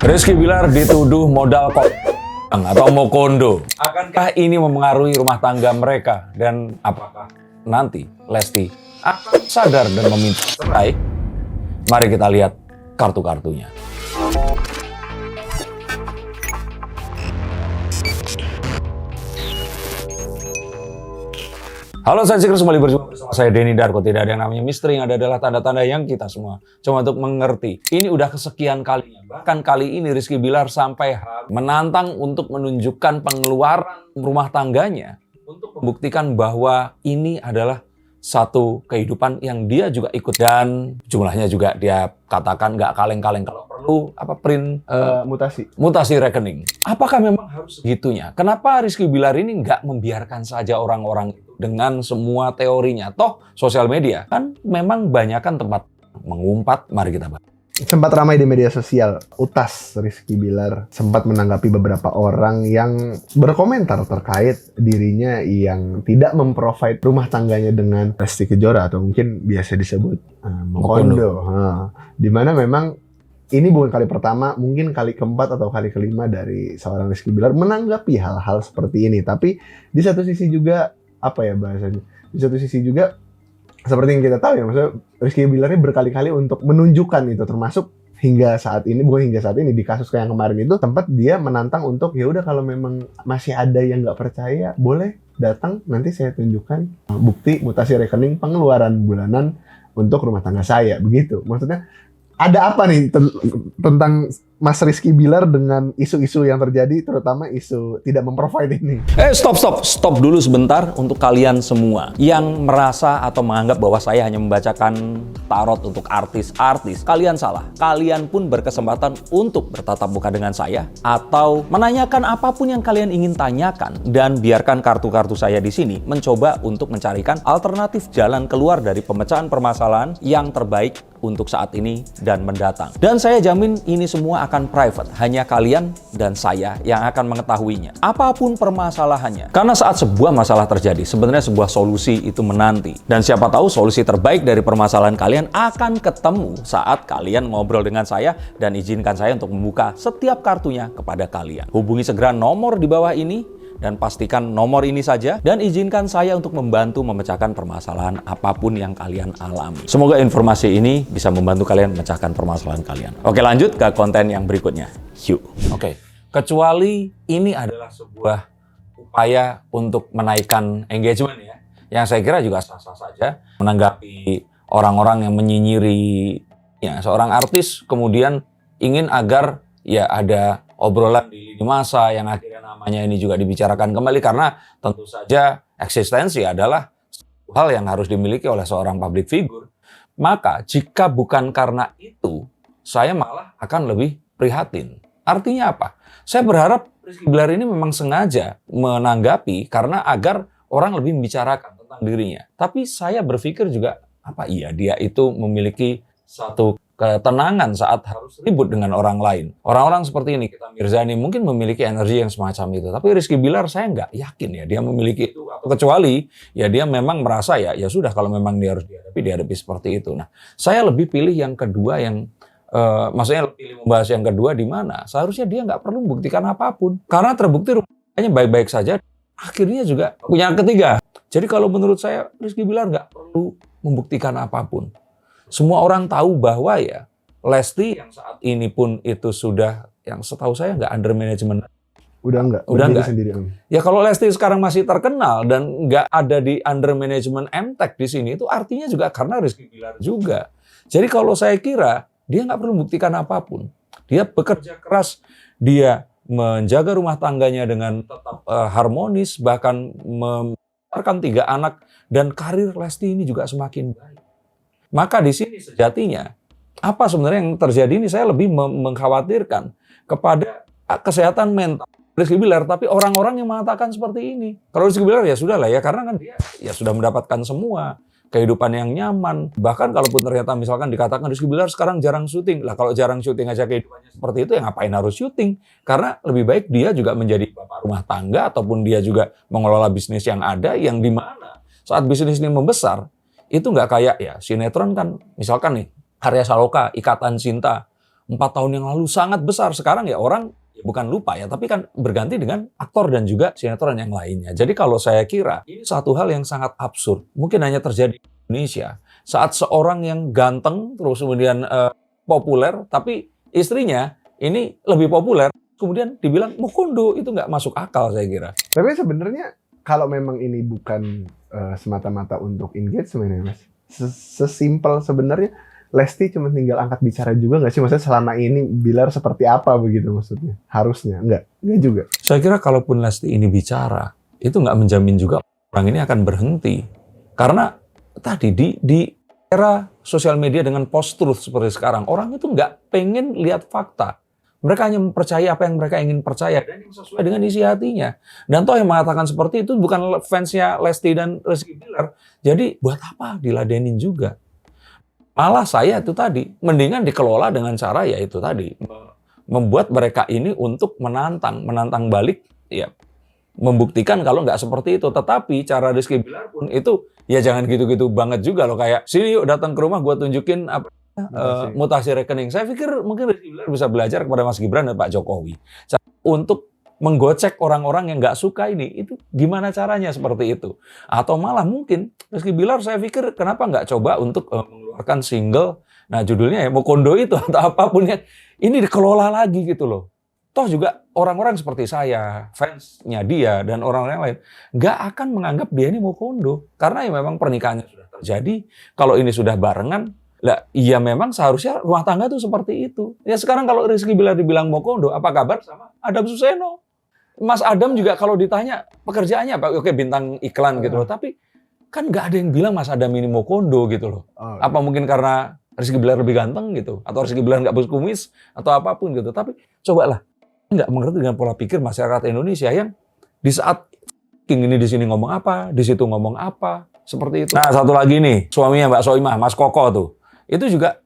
Rizky Bilar dituduh modal atau mokondo. Akankah ini memengaruhi rumah tangga mereka? Dan apakah nanti Lesti akan sadar dan meminta cerai? Mari kita lihat kartu-kartunya. Halo Sensikers, kembali bersama saya Denny Darko. Tidak ada yang namanya misteri, yang ada adalah tanda-tanda yang kita semua coba untuk mengerti. Ini udah kesekian kalinya. Bahkan kali ini Rizky Bilar sampai menantang untuk menunjukkan pengeluaran rumah tangganya untuk membuktikan bahwa ini adalah satu kehidupan yang dia juga ikut, dan jumlahnya juga dia katakan nggak kaleng-kaleng. Kalau perlu print mutasi rekening. Apakah memang harus segitunya? Kenapa Rizky Bilar ini nggak membiarkan saja orang-orang itu dengan semua teorinya? Toh sosial media kan memang banyakkan tempat mengumpat. Mari kita bahas. Sempat ramai di media sosial, utas Rizky Bilar sempat menanggapi beberapa orang yang berkomentar terkait dirinya yang tidak memprovide rumah tangganya dengan Lesti Kejora atau mungkin biasa disebut mokondo. Dimana memang ini bukan kali pertama, mungkin kali keempat atau kali kelima dari seorang Rizky Bilar menanggapi hal-hal seperti ini. Tapi di satu sisi juga, apa ya bahasanya, di satu sisi juga seperti yang kita tahu ya, maksudnya Rizky Bilar ini berkali-kali untuk menunjukkan itu, termasuk hingga saat ini, bukan hingga saat ini, di kasus yang kemarin itu tempat dia menantang untuk ya udah kalau memang masih ada yang nggak percaya boleh datang, nanti saya tunjukkan bukti mutasi rekening pengeluaran bulanan untuk rumah tangga saya, begitu. Maksudnya ada apa nih tentang Mas Rizky Bilar dengan isu-isu yang terjadi, terutama isu tidak memprovide ini? Stop dulu sebentar untuk kalian semua yang merasa atau menganggap bahwa saya hanya membacakan tarot untuk artis-artis. Kalian salah. Kalian pun berkesempatan untuk bertatap muka dengan saya atau menanyakan apapun yang kalian ingin tanyakan, dan biarkan kartu-kartu saya di sini mencoba untuk mencarikan alternatif jalan keluar dari pemecahan permasalahan yang terbaik untuk saat ini dan mendatang. Dan saya jamin ini semua akan private, hanya kalian dan saya yang akan mengetahuinya. Apapun permasalahannya. Karena saat sebuah masalah terjadi, sebenarnya sebuah solusi itu menanti. Dan siapa tahu solusi terbaik dari permasalahan kalian akan ketemu saat kalian ngobrol dengan saya, dan izinkan saya untuk membuka setiap kartunya kepada kalian. Hubungi segera nomor di bawah ini dan pastikan nomor ini saja, dan izinkan saya untuk membantu memecahkan permasalahan apapun yang kalian alami. Semoga informasi ini bisa membantu kalian memecahkan permasalahan kalian. Oke, lanjut ke konten yang berikutnya. Yuk. Oke, kecuali ini adalah sebuah upaya untuk menaikkan engagement ya, yang saya kira juga sah-sah saja, menanggapi orang-orang yang menyinyiri ya, seorang artis, kemudian ingin agar ya ada obrolan di lini masa yang akhirnya namanya ini juga dibicarakan kembali, karena tentu saja eksistensi adalah hal yang harus dimiliki oleh seorang public figure. Maka jika bukan karena itu, saya malah akan lebih prihatin. Artinya apa? Saya berharap Rizky Bilar ini memang sengaja menanggapi karena agar orang lebih membicarakan tentang dirinya. Tapi saya berpikir juga, apa iya dia itu memiliki satu ketenangan saat harus ribut dengan orang lain. Orang-orang seperti ini, kita Mirzani mungkin memiliki energi yang semacam itu. Tapi Rizky Bilar saya nggak yakin ya dia memiliki itu. Kecuali ya dia memang merasa ya sudah kalau memang dia harus dihadapi seperti itu. Nah, saya lebih pilih yang kedua, yang maksudnya pilih membahas yang kedua, di mana seharusnya dia nggak perlu membuktikan apapun. Karena terbukti rumahnya baik-baik saja. Akhirnya juga punya yang ketiga. Jadi kalau menurut saya Rizky Bilar nggak perlu membuktikan apapun. Semua orang tahu bahwa ya Lesti yang saat ini pun itu sudah, yang setahu saya nggak under management. Udah nggak sendiri. Ya kalau Lesti sekarang masih terkenal dan nggak ada di under management MTech di sini, itu artinya juga karena Rizky Bilar juga. Jadi kalau saya kira dia nggak perlu membuktikan apapun. Dia bekerja keras, dia menjaga rumah tangganya dengan tetap harmonis, bahkan membesarkan 3 anak, dan karir Lesti ini juga semakin baik. Maka di sini sejatinya apa sebenarnya yang terjadi ini, saya lebih mengkhawatirkan kepada kesehatan mental Rizky Bilar, tapi orang-orang yang mengatakan seperti ini. Kalau Rizky Bilar ya sudah lah ya, karena kan dia ya sudah mendapatkan semua kehidupan yang nyaman. Bahkan kalaupun ternyata misalkan dikatakan Rizky Bilar sekarang jarang syuting, lah kalau jarang syuting aja kehidupannya seperti itu, ya ngapain harus syuting? Karena lebih baik dia juga menjadi bapak rumah tangga, ataupun dia juga mengelola bisnis yang ada, yang dimana saat bisnis ini membesar, itu nggak kayak ya sinetron kan, misalkan nih Arya Saloka, Ikatan Cinta. 4 tahun yang lalu sangat besar. Sekarang ya orang bukan lupa ya, tapi kan berganti dengan aktor dan juga sinetron yang lainnya. Jadi kalau saya kira ini satu hal yang sangat absurd. Mungkin hanya terjadi di Indonesia. Saat seorang yang ganteng terus kemudian populer, tapi istrinya ini lebih populer, kemudian dibilang Mokondo, itu nggak masuk akal saya kira. Tapi sebenarnya kalau memang ini bukan semata-mata untuk engagement ya Mas, sesimpel sebenarnya Lesti cuma tinggal angkat bicara juga nggak sih? Maksudnya selama ini Bilar seperti apa begitu maksudnya? Harusnya nggak juga. Saya kira kalaupun Lesti ini bicara, itu nggak menjamin juga orang ini akan berhenti. Karena tadi di era sosial media dengan post-truth seperti sekarang, orang itu nggak pengen lihat fakta. Mereka hanya mempercayai apa yang mereka ingin percaya dan yang sesuai dengan isi hatinya. Dan toh yang mengatakan seperti itu bukan fansnya Lesti dan Rizky Bilar. Jadi buat apa diladenin juga? Malah saya itu tadi, mendingan dikelola dengan cara ya itu tadi. Membuat mereka ini untuk menantang balik, ya membuktikan kalau nggak seperti itu. Tetapi cara Rizky Bilar pun itu, ya jangan gitu-gitu banget juga loh. Kayak, sini yuk datang ke rumah, gue tunjukin apa mutasi rekening. Saya pikir mungkin Rizky Bilar bisa belajar kepada Mas Gibran dan Pak Jokowi. Untuk menggocek orang-orang yang nggak suka ini, itu gimana caranya seperti itu? Atau malah mungkin Rizky Bilar saya pikir kenapa nggak coba untuk mengeluarkan single, nah judulnya ya Mokondo itu atau apapun yang ini dikelola lagi gitu loh. Toh juga orang-orang seperti saya, fansnya dia dan orang-orang lain nggak akan menganggap dia ini Mokondo karena ya memang pernikahannya sudah terjadi. Kalau ini sudah barengan, lah iya memang seharusnya rumah tangga tuh seperti itu. Ya sekarang kalau Rizky Bilar dibilang Mokondo, apa kabar sama Adam Suseno? Mas Adam juga kalau ditanya pekerjaannya apa, oke bintang iklan gitu loh. Tapi kan nggak ada yang bilang Mas Adam ini Mokondo gitu loh. Apa mungkin karena Rizky Bilar lebih ganteng gitu, atau Rizky Bilar nggak berkumis atau apapun gitu. Tapi cobalah nggak mengerti dengan pola pikir masyarakat Indonesia yang di saat King ini di sini ngomong apa, di situ ngomong apa, seperti itu. Nah satu lagi nih, suaminya Mbak Soimah, Mas Koko tuh, itu juga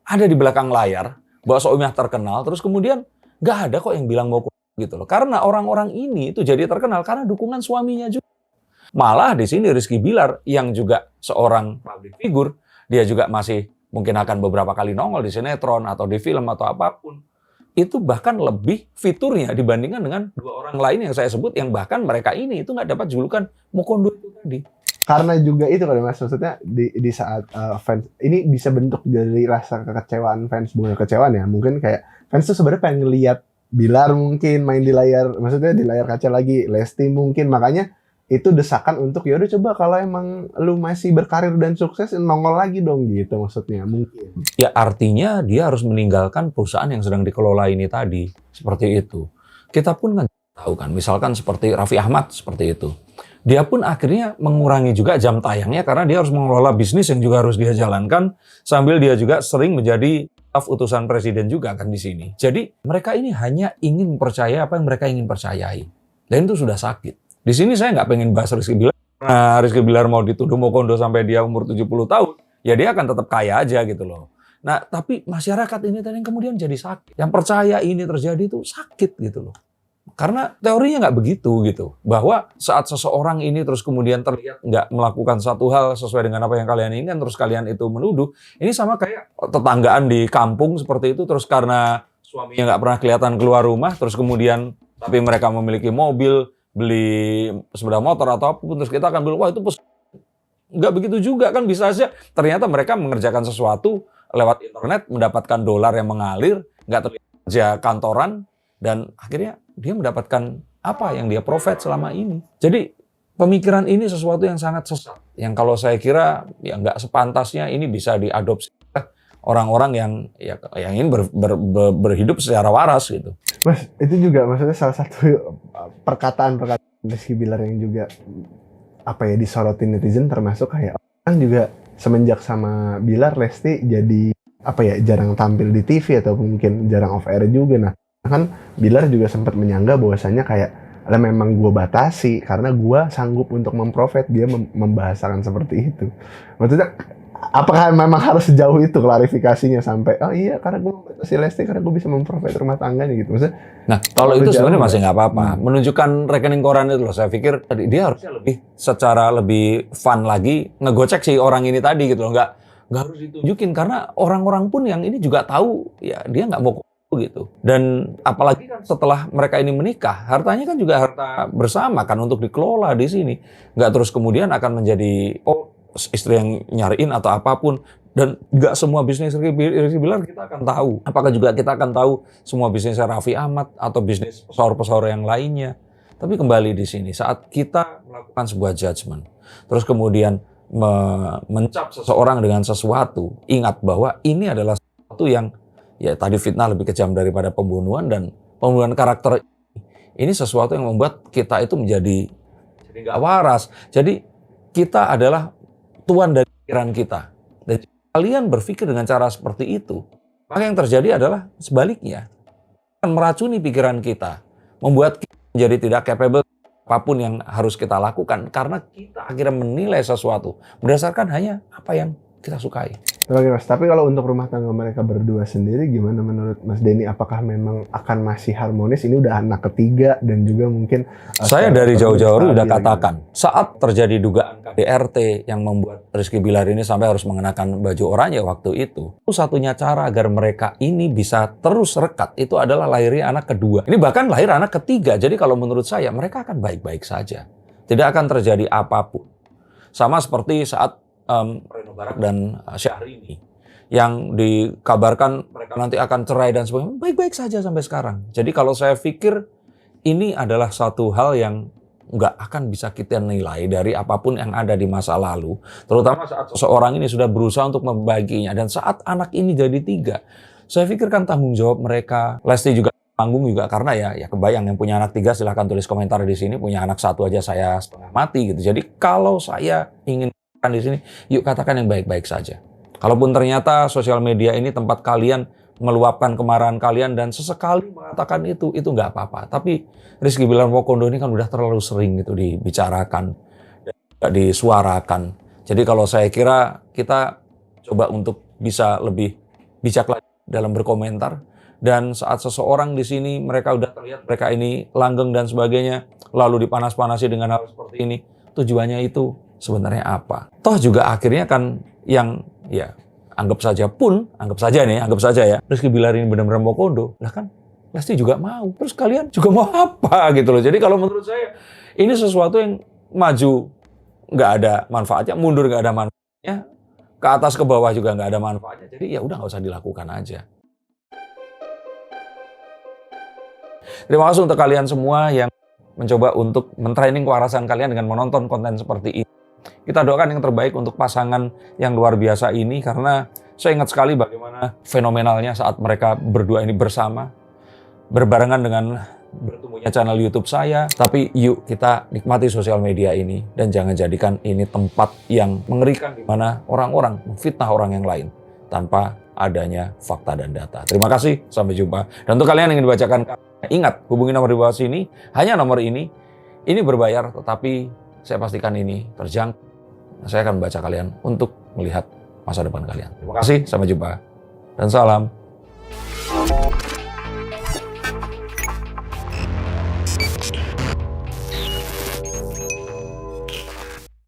ada di belakang layar. Mbak Soimah terkenal, terus kemudian nggak ada kok yang bilang Mokondo gitu loh. Karena orang-orang ini itu jadi terkenal karena dukungan suaminya juga. Malah di sini Rizky Bilar yang juga seorang public figure, dia juga masih mungkin akan beberapa kali nongol di sinetron atau di film atau apapun. Itu bahkan lebih fiturnya dibandingkan dengan dua orang lain yang saya sebut yang bahkan mereka ini itu nggak dapat julukan Mokondo itu tadi. Karena juga itu kan Mas, maksudnya di saat fans ini bisa bentuk dari rasa kekecewaan fans, bukan kekecewaan ya, mungkin kayak fans tuh sebenarnya pengen ngeliat Bilar mungkin main di layar, maksudnya di layar kaca lagi, Lesti mungkin, makanya itu desakan untuk ya udah coba kalau emang lu masih berkarir dan sukses nongol lagi dong gitu maksudnya mungkin. Ya artinya dia harus meninggalkan perusahaan yang sedang dikelola ini tadi, seperti itu. Kita pun kan tahu kan, misalkan seperti Raffi Ahmad seperti itu. Dia pun akhirnya mengurangi juga jam tayangnya karena dia harus mengelola bisnis yang juga harus dia jalankan sambil dia juga sering menjadi staf utusan presiden juga kan di sini. Jadi mereka ini hanya ingin percaya apa yang mereka ingin percayai. Dan itu sudah sakit. Di sini saya nggak pengen bahas Rizky Bilar. Nah, Rizky Bilar mau dituduh Mokondo sampai dia umur 70 tahun, ya dia akan tetap kaya aja gitu loh. Nah, tapi masyarakat ini tadi yang kemudian jadi sakit. Yang percaya ini terjadi itu sakit gitu loh. Karena teorinya nggak begitu gitu. Bahwa saat seseorang ini terus kemudian terlihat nggak melakukan satu hal sesuai dengan apa yang kalian inginkan, terus kalian itu menuduh. Ini sama kayak tetanggaan di kampung seperti itu, terus karena suaminya nggak pernah kelihatan keluar rumah, terus kemudian tapi mereka memiliki mobil, beli sepeda motor atau apapun, terus kita akan bilang, wah itu nggak begitu juga kan, bisa aja ternyata mereka mengerjakan sesuatu lewat internet, mendapatkan dolar yang mengalir, nggak terlihat kerja kantoran, dan akhirnya dia mendapatkan apa yang dia provide selama ini. Jadi pemikiran ini sesuatu yang sangat sesat. Yang kalau saya kira ya nggak sepantasnya ini bisa diadopsi orang-orang yang ingin berhidup secara waras gitu. Mas, itu juga maksudnya salah satu perkataan Rizky Bilar yang juga disorotin netizen, termasuk kayak orang juga semenjak sama Bilar, Lesti jadi jarang tampil di TV atau mungkin jarang off air juga. Nah, kan Bilar juga sempat menyangga bahwasannya kayak lah memang gue batasi karena gue sanggup untuk memprovide, dia membahasakan seperti itu. Maksudnya apakah memang harus sejauh itu klarifikasinya sampai oh iya karena gue membatasi Lesti karena gue bisa memprovide rumah tangganya gitu. Maksudnya nah kalau itu sebenarnya masih nggak apa-apa. Menunjukkan rekening koran itu loh, saya pikir tadi dia harusnya lebih secara lebih fun lagi ngegocek si orang ini tadi gitu loh, nggak harus ditunjukin karena orang-orang pun yang ini juga tahu ya dia nggak mau gitu. Dan apalagi kan setelah mereka ini menikah, hartanya kan juga harta bersama kan untuk dikelola di sini. Nggak terus kemudian akan menjadi istri yang nyariin atau apapun. Dan nggak semua bisnis Rizky Bilar kita akan tahu. Apakah juga kita akan tahu semua bisnisnya Raffi Ahmad atau bisnis pesohor-pesohor yang lainnya. Tapi kembali di sini, saat kita melakukan sebuah judgement, terus kemudian mencap seseorang dengan sesuatu, ingat bahwa ini adalah sesuatu yang ya tadi fitnah lebih kejam daripada pembunuhan, dan pembunuhan karakter ini sesuatu yang membuat kita itu menjadi nggak waras. Jadi kita adalah tuan dari pikiran kita. Dan kalian berpikir dengan cara seperti itu, maka yang terjadi adalah sebaliknya. Akan meracuni pikiran kita, membuat kita menjadi tidak capable apapun yang harus kita lakukan, karena kita akhirnya menilai sesuatu berdasarkan hanya apa yang kita sukai. Oke Mas, tapi kalau untuk rumah tangga mereka berdua sendiri gimana menurut Mas Denny? Apakah memang akan masih harmonis? Ini udah anak ketiga dan juga mungkin saya dari jauh-jauh udah katakan, saat terjadi dugaan KDRT yang membuat Rizky Bilar ini sampai harus mengenakan baju oranye waktu itu, satunya cara agar mereka ini bisa terus rekat itu adalah lahirnya anak kedua. Ini bahkan lahir anak ketiga. Jadi kalau menurut saya mereka akan baik-baik saja. Tidak akan terjadi apapun. Sama seperti saat Reno Barak dan Syahrini yang dikabarkan mereka nanti akan cerai dan sebagainya, baik-baik saja sampai sekarang. Jadi kalau saya pikir ini adalah satu hal yang nggak akan bisa kita nilai dari apapun yang ada di masa lalu, terutama saat seseorang ini sudah berusaha untuk membaginya, dan saat anak ini jadi 3, saya pikirkan tanggung jawab mereka. Lesti juga tanggung juga, karena ya kebayang yang punya anak 3 silahkan tulis komentar di sini, punya anak 1 aja saya setengah mati gitu. Jadi kalau saya ingin di sini, yuk katakan yang baik-baik saja. Kalaupun ternyata sosial media ini tempat kalian meluapkan kemarahan kalian dan sesekali mengatakan itu nggak apa-apa. Tapi Rizky Bilar Wokondo ini kan udah terlalu sering itu dibicarakan dan juga disuarakan. Jadi kalau saya kira kita coba untuk bisa lebih bijak lagi dalam berkomentar. Dan saat seseorang di sini mereka udah terlihat mereka ini langgeng dan sebagainya, lalu dipanas-panasi dengan hal seperti ini, tujuannya itu sebenarnya apa? Toh juga akhirnya kan yang ya anggap saja ya, Rizky Bilar ini benar-benar Wokondo, lah kan Lesti juga mau. Terus kalian juga mau apa gitu loh. Jadi kalau menurut saya ini sesuatu yang maju nggak ada manfaatnya, mundur nggak ada manfaatnya, ke atas ke bawah juga nggak ada manfaatnya. Jadi ya udah nggak usah dilakukan aja. Terima kasih untuk kalian semua yang mencoba untuk mentraining kewarasan kalian dengan menonton konten seperti ini. Kita doakan yang terbaik untuk pasangan yang luar biasa ini, karena saya ingat sekali bagaimana fenomenalnya saat mereka berdua ini bersama, berbarengan dengan bertumbuhnya channel YouTube saya. Tapi yuk kita nikmati sosial media ini dan jangan jadikan ini tempat yang mengerikan di mana orang-orang memfitnah orang yang lain tanpa adanya fakta dan data. Terima kasih, sampai jumpa. Dan untuk kalian yang ingin dibacakan, ingat, hubungi nomor di bawah sini, hanya nomor ini berbayar, tetapi saya pastikan ini terjangkau. Saya akan membaca kalian untuk melihat masa depan kalian. Terima kasih, sampai jumpa, dan salam.